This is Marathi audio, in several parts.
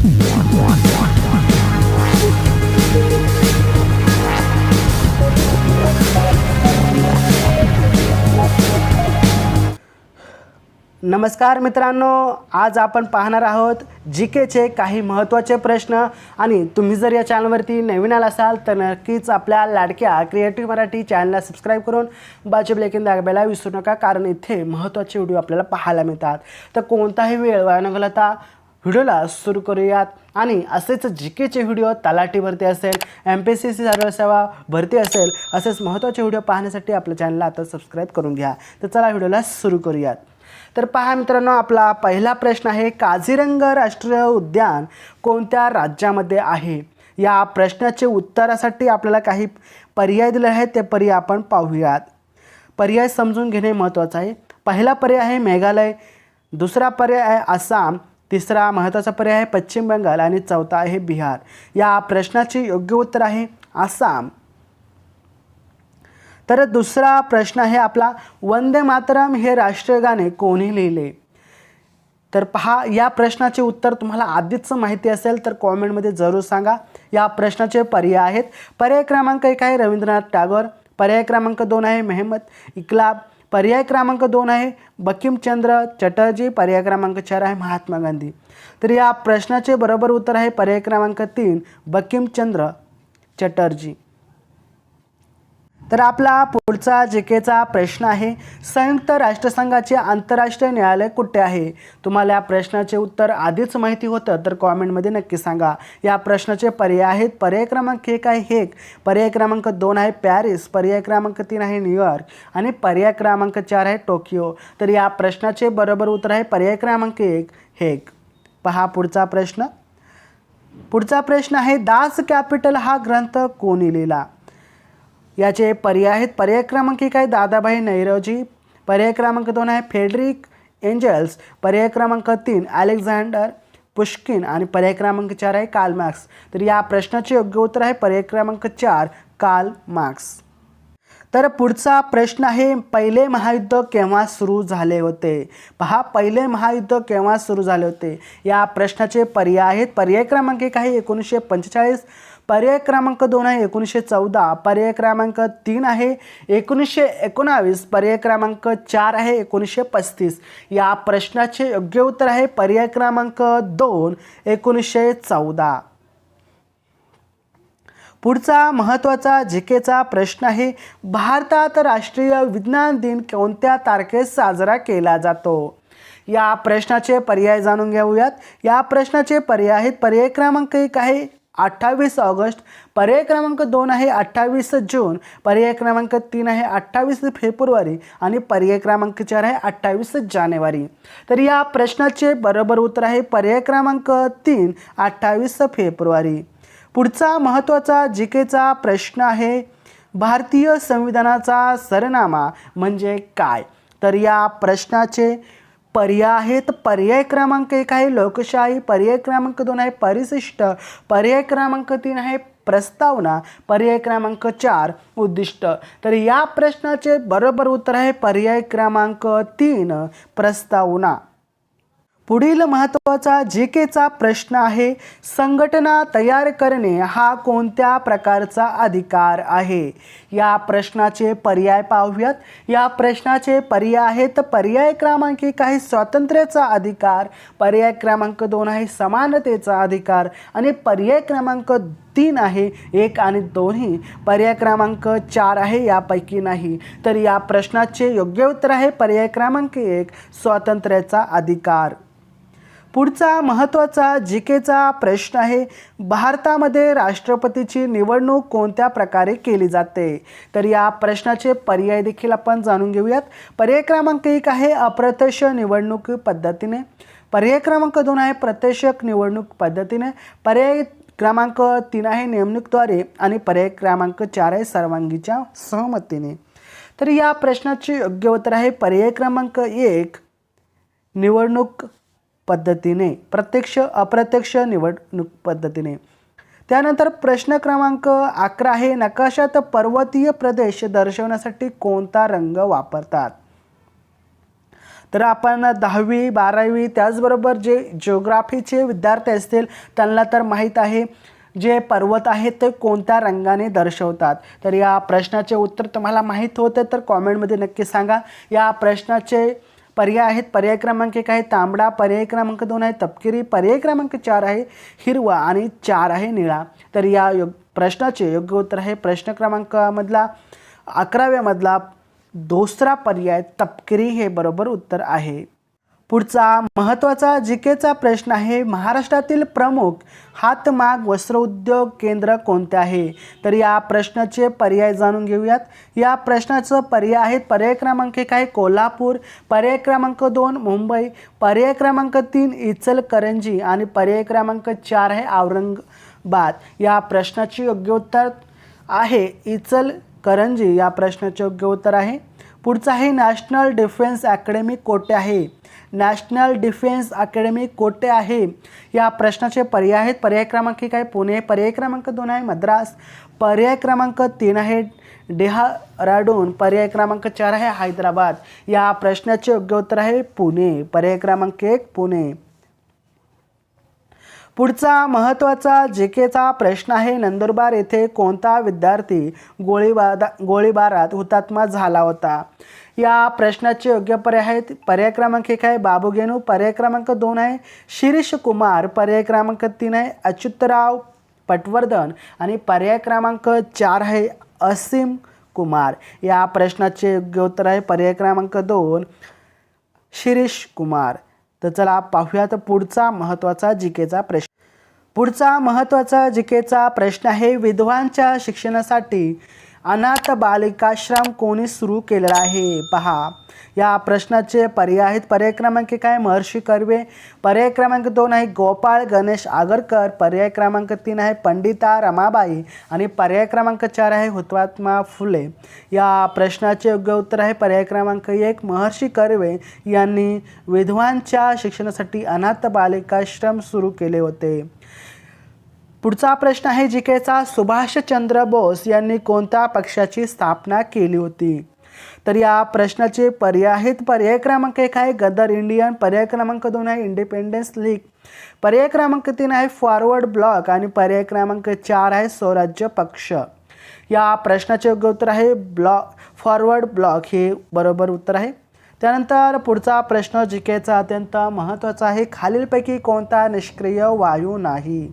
नमस्कार मित्रांनो, आज आपण पाहणार आहोत जीकेचे काही महत्त्वाचे प्रश्न। आणि तुम्ही जर या चॅनलवरती नवीन आला असाल तर नक्कीच आपल्या लाडक्या क्रिएटिव्ह मराठी चॅनलला सबस्क्राइब करून बाजूला लेखन दाबायला विसरू नका, कारण इथे महत्त्वाचे व्हिडिओ आपल्याला पाहायला मिळतात। तर कोणताही वेळ वाया न घालवता व्हिडिओला सुरू करूयात। आणि असेच जीकेचे व्हिडिओ तलाठी भरती असेल, एमपीएससी सरळ सेवा भरती असेल, असेच महत्त्वाचे व्हिडिओ पाहण्यासाठी आपल्या चॅनलला आता सबस्क्राइब करून घ्या। तर चला व्हिडिओला सुरू करूयात। तर पहा मित्रांनो, आपला पहिला प्रश्न आहे, काझीरंगा राष्ट्रीय उद्यान कोणत्या राज्यामध्ये आहे? या प्रश्नाचे उत्तरासाठी आपल्याला काही पर्याय दिले आहेत, ते पर्याय आपण पाहूयात। पर्याय समजून घेणे महत्त्वाचे आहे। पहिला पर्याय आहे मेघालय, दुसरा पर्याय आहे आसाम, तिसरा महत्त्वाचा पर्याय आहे पश्चिम बंगाल आणि चौथा आहे बिहार। या प्रश्नाचे योग्य उत्तर आहे आसाम। तर दुसरा प्रश्न आहे आपला, वंदे मातरम हे राष्ट्रीय गाणे कोणी लिहिले? तर पहा, या प्रश्नाचे उत्तर तुम्हाला आधीच माहिती असेल तर कॉमेंटमध्ये जरूर सांगा। या प्रश्नाचे पर्याय आहेत, पर्याय क्रमांक 1 आहे रवींद्रनाथ टागोर, पर्याय क्रमांक 2 आहे मेहमद इकबाल, पर्याय क्रमांक 2 आहे बंकिमचंद्र चटर्जी, पर्याय क्रमांक 4 आहे महात्मा गांधी। तर या प्रश्नाचे बरोबर उत्तर आहे पर्याय क्रमांक 3 बंकिमचंद्र चटर्जी। तर आपला पुढचा जीकेचा प्रश्न आहे, संयुक्त राष्ट्रसंघाचे आंतरराष्ट्रीय न्यायालय कुठे आहे? तुम्हाला या प्रश्नाचे उत्तर आधीच माहिती होतं तर कॉमेंटमध्ये नक्की सांगा। या प्रश्नाचे पर्याय आहेत, पर्याय क्रमांक 1 आहे हेग, पर्याय क्रमांक 2 आहे पॅरिस, पर्याय क्रमांक 3 आहे न्यूयॉर्क आणि पर्याय क्रमांक 4 आहे टोकियो। तर या प्रश्नाचे बरोबर उत्तर आहे पर्याय क्रमांक 1 हेग। पहा पुढचा प्रश्न। पुढचा प्रश्न आहे, दास कॅपिटल हा ग्रंथ कोणी लिहिला? याचे पर्याय आहेत, पर्याय क्रमांक 1 आहे दादाभाई नौरोजी, पर्याय क्रमांक 2 आहे फ्रेडरिक एंजल्स, पर्याय क्रमांक 3 अलेक्झांडर पुश्किन आणि पर्याय क्रमांक 4 आहे कार्ल मार्क्स। तर या प्रश्नाचे योग्य उत्तर आहे पर्याय क्रमांक 4 कार्ल मार्क्स। तर पुढचा प्रश्न आहे, पहिले महायुद्ध केव्हा सुरू झाले होते? पहा, पहिले महायुद्ध केव्हा सुरू झाले होते? या प्रश्नाचे पर्याय आहेत, पर्याय क्रमांक 1 आहे 1945, पर्याय क्रमांक 2 आहे 1914, पर्याय क्रमांक 3 आहे 1919, पर्याय क्रमांक 4 आहे 1935। या प्रश्नाचे योग्य उत्तर आहे पर्याय क्रमांक 2 1914। पुढचा महत्त्वाचा जीकेचा प्रश्न आहे, भारतात राष्ट्रीय विज्ञान दिन कोणत्या तारखेत साजरा केला जातो? या प्रश्नाचे पर्याय जाणून घेऊयात। या प्रश्नाचे पर्याय आहेत, पर्याय क्रमांक 1 आहे 28 ऑगस्ट, पर्याय क्रमांक 2 आहे 28 जून, पर्याय क्रमांक 3 आहे 28 फेब्रुवारी आणि पर्याय क्रमांक 4 आहे 28 जानेवारी। तर या प्रश्नाचे बरोबर उत्तर आहे पर्याय क्रमांक 3 28 फेब्रुवारी। पुढचा महत्त्वाचा जीकेचा प्रश्न आहे, भारतीय संविधानाचा सरनामा म्हणजे काय? तर या प्रश्नाचे पर्याय आहेत, पर्याय क्रमांक 1 आहे लोकशाही, पर्याय क्रमांक 2 आहे परिशिष्ट, पर्याय क्रमांक 3 आहे प्रस्तावना, पर्याय क्रमांक 4 उद्दिष्ट। तर या प्रश्नाचे बरोबर उत्तर आहे पर्याय क्रमांक 3 प्रस्तावना। पुढील महत्त्वाचा जीकेचा प्रश्न आहे, संघटना तयार करणे हा कोणत्या प्रकारचा अधिकार आहे? या प्रश्नाचे पर्याय पाहूयात। या प्रश्नाचे पर्याय आहेत, पर्याय क्रमांक 1 आहे स्वातंत्र्याचा अधिकार, पर्याय क्रमांक 2 आहे समानतेचा अधिकार आणि पर्याय क्रमांक 3 आहे 1 आणि 2, पर्याय क्रमांक 4 आहे यापैकी नाही। तर या प्रश्नाचे योग्य उत्तर आहे पर्याय क्रमांक 1 स्वातंत्र्याचा अधिकार। पुढचा महत्त्वाचा जीकेचा प्रश्न आहे, भारतामध्ये राष्ट्रपतीची निवडणूक कोणत्या प्रकारे केली जाते? तर या प्रश्नाचे पर्याय देखील आपण जाणून घेऊयात। पर्याय क्रमांक 1 आहे अप्रत्यक्ष निवडणूक पद्धतीने, पर्याय क्रमांक 2 आहे प्रत्यक्ष निवडणूक पद्धतीने, पर्याय क्रमांक 3 आहे नेमणुकीद्वारे आणि पर्याय क्रमांक 4 आहे सर्वांगीच्या सहमतीने। तर या प्रश्नाचे योग्य उत्तर आहे पर्याय क्रमांक 1 निवडणूक पद्धतीने, प्रत्यक्ष अप्रत्यक्ष निवडणूक पद्धतीने। त्यानंतर प्रश्न क्रमांक 11 आहे, नकाशात पर्वतीय प्रदेश दर्शवण्यासाठी कोणता रंग वापरतात? तर आपण 10वी 12वी त्याचबरोबर जे जिओग्राफीचे विद्यार्थी असतील त्यांना तर माहीत आहे जे पर्वत आहेत ते कोणत्या रंगाने दर्शवतात. तर या प्रश्नाचे उत्तर तुम्हाला माहीत होते तर कॉमेंटमध्ये नक्की सांगा. या प्रश्नाचे पर्याय आहेत. पर्याय क्रमांक 1 आहे तांबडा, पर्याय क्रमांक 2 आहे तपकिरी, पर्याय क्रमांक 4 आहे हिरवा आणि 4 आहे निळा. तर या प्रश्नाचे योग्य उत्तर आहे प्रश्न क्रमांकामधला 11व्यामधला दुसरा पर्याय तपकिरी हे बरोबर उत्तर आहे. पुढचा महत्त्वाचा जीकेचा प्रश्न आहे महाराष्ट्रातील प्रमुख हातमाग वस्त्रोद्योग केंद्र कोणते आहे. तर या प्रश्नाचे पर्याय जाणून घेऊयात. या प्रश्नाचं पर्याय आहेत पर्याय क्रमांक 1 आहे कोल्हापूर, पर्याय क्रमांक 2 मुंबई, पर्याय क्रमांक 3 इचलकरंजी आणि पर्याय क्रमांक 4 आहे औरंगाबाद. या प्रश्नाचे योग्य उत्तर आहे इचलकरंजी. या प्रश्नाचे योग्य उत्तर आहे. पुढचा आहे नॅशनल डिफेन्स अकॅडमी कोठे आहे. नॅशनल डिफेन्स अकॅडमी कोठे आहे. या प्रश्नाचे पर्याय आहेत पर्याय क्रमांक 1 आहे पुणे, पर्याय क्रमांक 2 आहे मद्रास, पर्याय क्रमांक 3 आहे डेहराडून, पर्याय क्रमांक 4 आहे हैदराबाद. या प्रश्नाचे योग्य उत्तर आहे पुणे. पर्याय क्रमांक 1 पुणे. पुढचा महत्त्वाचा जीकेचा प्रश्न आहे नंदुरबार येथे कोणता विद्यार्थी गोळीबारात हुतात्मा झाला होता. या प्रश्नाचे योग्य पर्याय आहेत पर्याय क्रमांक 1 आहे बाबू गेनू, पर्याय क्रमांक 2 आहे शिरीष कुमार, पर्याय क्रमांक 3 आहे अच्युतराव पटवर्धन आणि पर्याय क्रमांक 4 आहे असीम कुमार. या प्रश्नाचे योग्य उत्तर आहे पर्याय क्रमांक 2 शिरीष कुमार. तर चला पाहूयात पुढचा महत्त्वाचा जीकेचा प्रश्न. पुढचा महत्त्वाचा जीकेचा प्रश्न आहे विधवांच्या शिक्षणासाठी अनाथ बालिकाश्रम कोणी सुरू केलेला आहे. पहा या प्रश्नाचे पर्याय आहेत पर्याय क्रमांक 1 आहे महर्षी कर्वे, पर्याय क्रमांक 2 आहे गोपाळ गणेश आगरकर, पर्याय क्रमांक 3 आहे पंडिता रमाबाई आणि पर्याय क्रमांक 4 आहे हुतात्मा फुले. या प्रश्नाचे योग्य उत्तर आहे पर्याय क्रमांक 1 महर्षी कर्वे यांनी विधवांच्या शिक्षणासाठी अनाथ बालिकाश्रम सुरू केले होते. पुढचा प्रश्न आहे जीकेचा सुभाषचंद्र बोस यांनी कोणत्या पक्षाची स्थापना केली होती. तर या प्रश्नाचे पर्याय आहेत पर्याय क्रमांक 1 आहे गदर इंडियन, पर्याय क्रमांक 2 आहे इंडिपेंडन्स लीग, पर्याय क्रमांक 3 आहे फॉरवर्ड ब्लॉक आणि पर्याय क्रमांक 4 आहे स्वराज्य पक्ष. या प्रश्नाचे योग्य उत्तर आहे फॉरवर्ड ब्लॉक हे बरोबर उत्तर आहे. त्यानंतर पुढचा प्रश्न जीकेचा अत्यंत महत्त्वाचा आहे खालीलपैकी कोणता निष्क्रिय वायू नाही.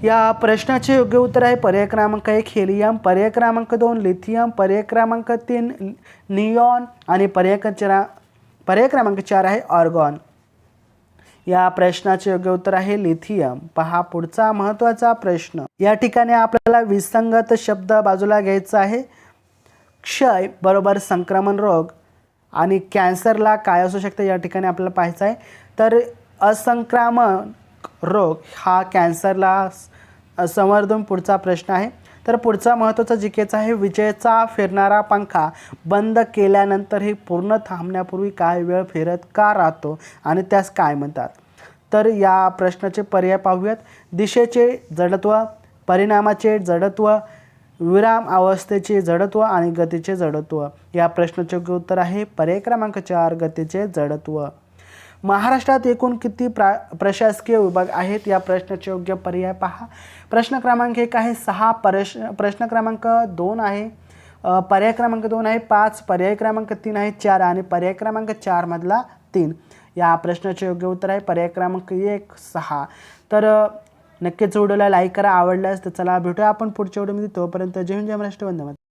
या प्रश्नाचे योग्य उत्तर आहे पर्याय क्रमांक 1 हेलियम, पर्याय क्रमांक 2 लिथियम, पर्याय क्रमांक 3 नियॉन आणि पर्याय क्रमांक 4 आहे ऑर्गॉन. या प्रश्नाचे योग्य उत्तर आहे लिथियम. पहा पुढचा महत्त्वाचा प्रश्न. या ठिकाणी आपल्याला विसंगत शब्द बाजूला घ्यायचा आहे. क्षय बरोबर संक्रमण रोग आणि कॅन्सरला काय असू शकते या ठिकाणी आपल्याला पाहायचं आहे. तर असंक्रामक रोग हा कॅन्सरला संवर्धन पुढचा प्रश्न आहे. तर पुढचा महत्त्वाचा जीकेचा आहे विजेचा फिरणारा पंखा बंद केल्यानंतर पूर्ण थांबण्यापूर्वी काय वेळ फिरत का राहतो आणि त्यास काय म्हणतात. तर या प्रश्नाचे पर्याय पाहूयात. दिशेचे जडत्व, परिणामाचे जडत्व, विराम अवस्थेचे जडत्व आणि गतीचे जडत्व. या प्रश्नाचे योग्य उत्तर आहे पर्याय क्रमांक 4 गतीचे जडत्व. महाराष्ट्रात एकूण किती प्रशासकीय विभाग आहेत. या प्रश्नाचे योग्य पर्याय पहा. प्रश्न क्रमांक 1 आहे 6, प्रश्न क्रमांक 2 आहे पर्याय क्रमांक 2 आहे 5, पर्याय क्रमांक 3 आहे 4 आणि पर्याय क्रमांक 4 मधला 3. या प्रश्नाचे योग्य उत्तर आहे पर्याय क्रमांक 1 6. तर नक्कीच व्हिडिओला लाईक करा आवडल्यास. तर चला भेटूया आपण पुढच्या व्हिडिओमध्ये. तोपर्यंत जय हिंद जय महाराष्ट्र वंदे मातरम.